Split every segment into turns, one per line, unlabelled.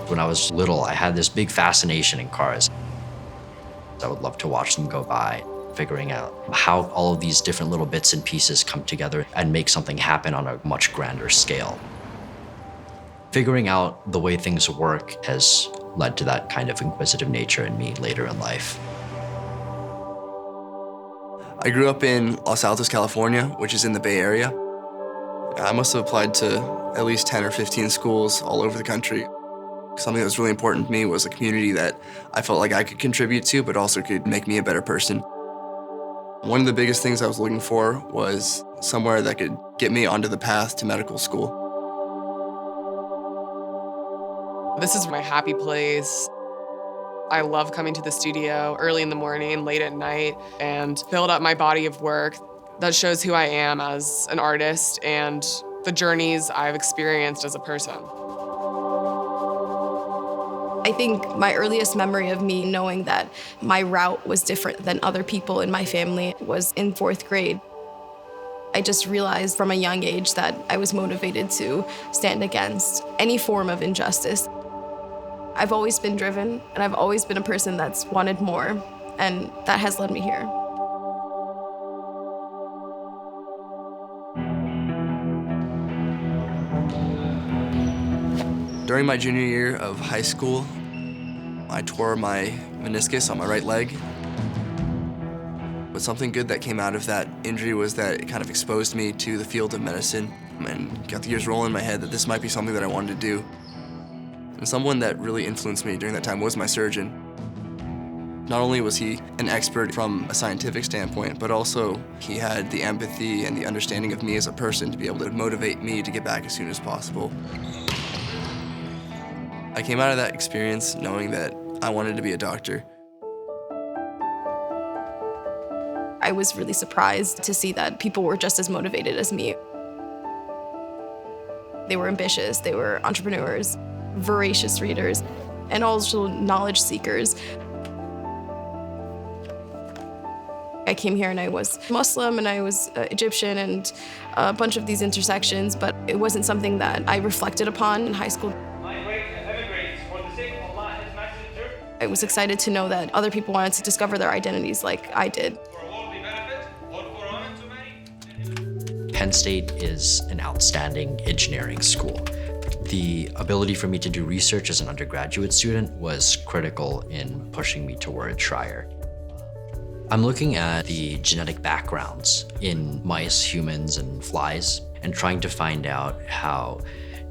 When I was little, I had this big fascination in cars. I would love to watch them go by, figuring out how all of these different little bits and pieces come together and make something happen on a much grander scale. Figuring out the way things work has led to that kind of inquisitive nature in me later in life.
I grew up in Los Altos, California, which is in the Bay Area. I must have applied to at least 10 or 15 schools all over the country. Something that was really important to me was a community that I felt like I could contribute to, but also could make me a better person. One of the biggest things I was looking for was somewhere that could get me onto the path to medical school.
This is my happy place. I love coming to the studio early in the morning, late at night, and build up my body of work that shows who I am as an artist and the journeys I've experienced as a person.
I think my earliest memory of me knowing that my route was different than other people in my family was in 4th grade. I just realized from a young age that I was motivated to stand against any form of injustice. I've always been driven, and I've always been a person that's wanted more, and that has led me here.
During my junior year of high school, I tore my meniscus on my right leg. But something good that came out of that injury was that it kind of exposed me to the field of medicine and got the gears rolling in my head that this might be something that I wanted to do. And someone that really influenced me during that time was my surgeon. Not only was he an expert from a scientific standpoint, but also he had the empathy and the understanding of me as a person to be able to motivate me to get back as soon as possible. I came out of that experience knowing that I wanted to be a doctor.
I was really surprised to see that people were just as motivated as me. They were ambitious, they were entrepreneurs, voracious readers, and also knowledge seekers. I came here and I was Muslim and I was Egyptian and a bunch of these intersections, but it wasn't something that I reflected upon in high school. I was excited to know that other people wanted to discover their identities like I did.
Penn State is an outstanding engineering school. The ability for me to do research as an undergraduate student was critical in pushing me toward Schreyer. I'm looking at the genetic backgrounds in mice, humans, and flies, and trying to find out how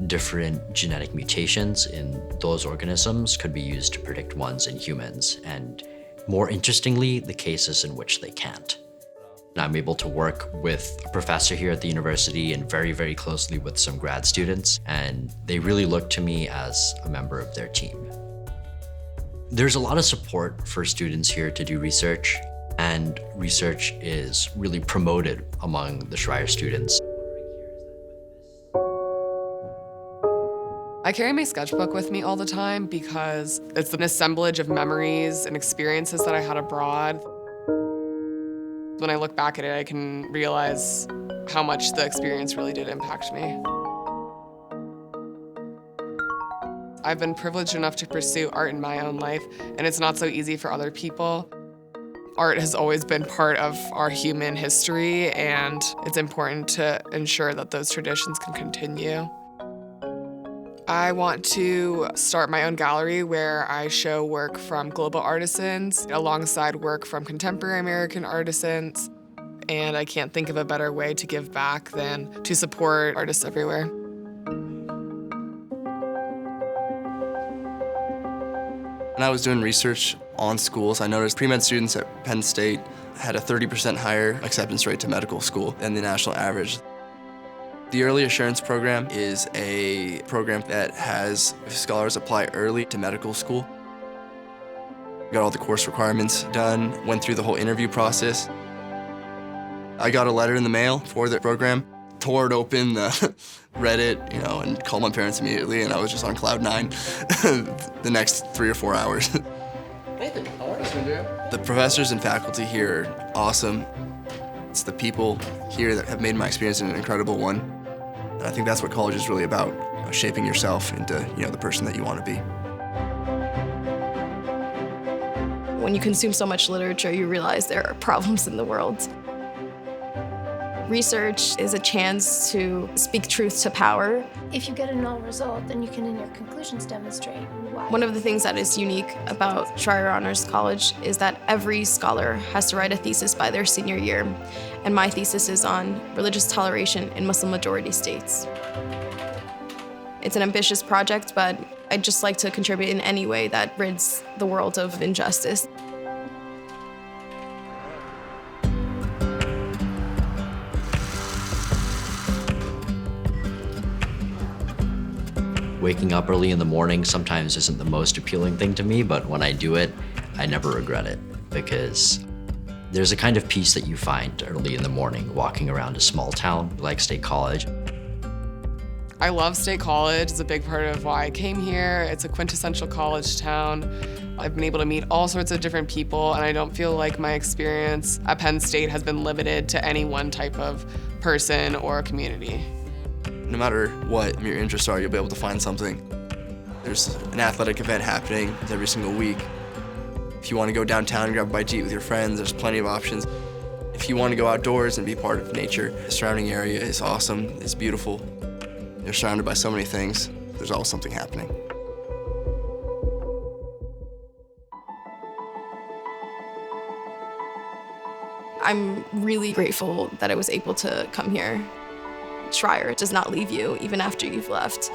different genetic mutations in those organisms could be used to predict ones in humans, and more interestingly, the cases in which they can't. I'm able to work with a professor here at the university and very, very closely with some grad students, and they really look to me as a member of their team. There's a lot of support for students here to do research, and research is really promoted among the Schreyer students.
I carry my sketchbook with me all the time because it's an assemblage of memories and experiences that I had abroad. When I look back at it, I can realize how much the experience really did impact me. I've been privileged enough to pursue art in my own life, and it's not so easy for other people. Art has always been part of our human history, and it's important to ensure that those traditions can continue. I want to start my own gallery where I show work from global artisans alongside work from contemporary American artisans. And I can't think of a better way to give back than to support artists everywhere.
When I was doing research on schools, I noticed pre-med students at Penn State had a 30% higher acceptance rate to medical school than the national average. The Early Assurance Program is a program that has scholars apply early to medical school. Got all the course requirements done, went through the whole interview process. I got a letter in the mail for the program, tore it open, read it, and called my parents immediately, and I was just on cloud 9 the next 3 or 4 hours.
Nathan, how are you?
The professors and faculty here are awesome. It's the people here that have made my experience an incredible one. And I think that's what college is really about, shaping yourself into the person that you want to be.
When you consume so much literature, you realize there are problems in the world. Research is a chance to speak truth to power.
If you get a null result, then you can, in your conclusions, demonstrate why.
One of the things that is unique about Schreyer Honor College is that every scholar has to write a thesis by their senior year, and my thesis is on religious toleration in Muslim-majority states. It's an ambitious project, but I'd just like to contribute in any way that rids the world of injustice.
Waking up early in the morning sometimes isn't the most appealing thing to me, but when I do it, I never regret it, because there's a kind of peace that you find early in the morning walking around a small town like State College.
I love State College. It's a big part of why I came here. It's a quintessential college town. I've been able to meet all sorts of different people, and I don't feel like my experience at Penn State has been limited to any one type of person or community.
No matter what your interests are, you'll be able to find something. There's an athletic event happening every single week. If you want to go downtown and grab a bite to eat with your friends, there's plenty of options. If you want to go outdoors and be part of nature, the surrounding area is awesome, it's beautiful. You're surrounded by so many things. There's always something happening.
I'm really grateful that I was able to come here. Schreyer does not leave you even after you've left.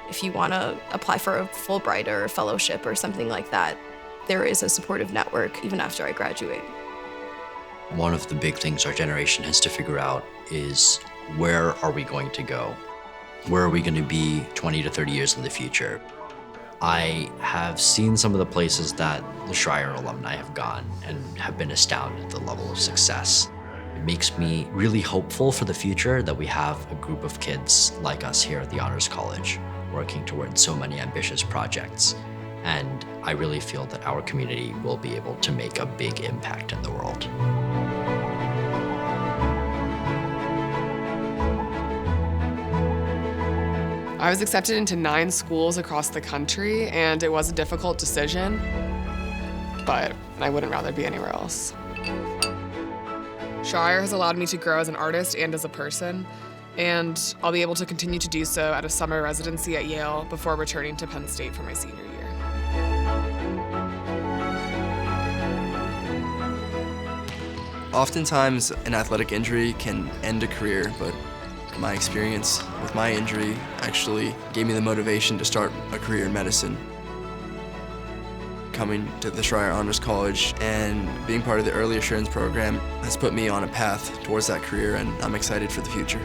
If you want to apply for a Fulbright or a fellowship or something like that, there is a supportive network even after I graduate.
One of the big things our generation has to figure out is, where are we going to go? Where are we going to be 20 to 30 years in the future? I have seen some of the places that the Schreyer alumni have gone and have been astounded at the level of success. It makes me really hopeful for the future that we have a group of kids like us here at the Honors College working towards so many ambitious projects. And I really feel that our community will be able to make a big impact in the world.
I was accepted into 9 schools across the country, and it was a difficult decision, but I wouldn't rather be anywhere else. Schreyer has allowed me to grow as an artist and as a person, and I'll be able to continue to do so at a summer residency at Yale before returning to Penn State for my senior year.
Oftentimes, an athletic injury can end a career, but my experience with my injury actually gave me the motivation to start a career in medicine. Coming to the Schreyer Honor College and being part of the early assurance program has put me on a path towards that career, and I'm excited for the future.